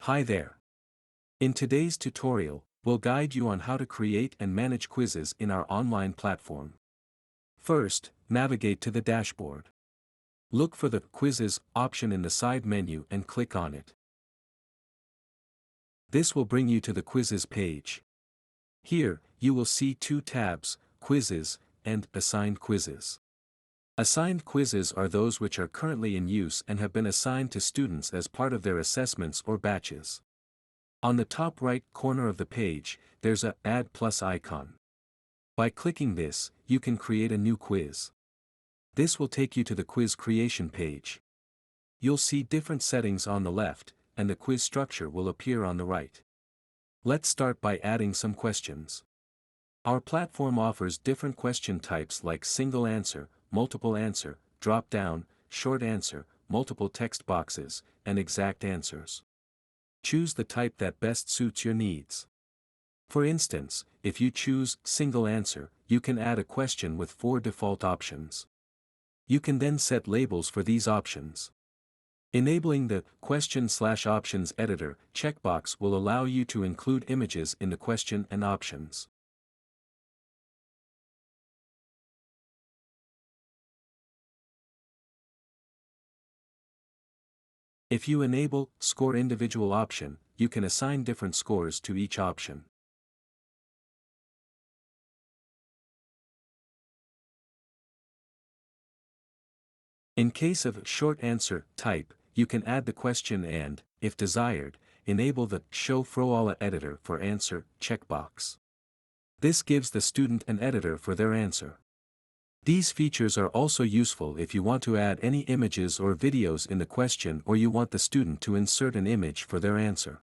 Hi there. In today's tutorial, we'll guide you on how to create and manage quizzes in our online platform. First, navigate to the dashboard. Look for the Quizzes option in the side menu and click on it. This will bring you to the Quizzes page. Here, you will see two tabs, Quizzes and Assigned Quizzes. Assigned quizzes are those which are currently in use and have been assigned to students as part of their assessments or batches. On the top right corner of the page, there's a Add Plus icon. By clicking this, you can create a new quiz. This will take you to the quiz creation page. You'll see different settings on the left, and the quiz structure will appear on the right. Let's start by adding some questions. Our platform offers different question types like single answer, multiple answer, drop-down, short answer, multiple text boxes, and exact answers. Choose the type that best suits your needs. For instance, if you choose single answer, you can add a question with 4 default options. You can then set labels for these options. Enabling the Question/Options editor checkbox will allow you to include images in the question and options. If you enable Score Individual option, you can assign different scores to each option. In case of short answer type, you can add the question and, if desired, enable the Show All editor for answer checkbox. This gives the student an editor for their answer. These features are also useful if you want to add any images or videos in the question or you want the student to insert an image for their answer.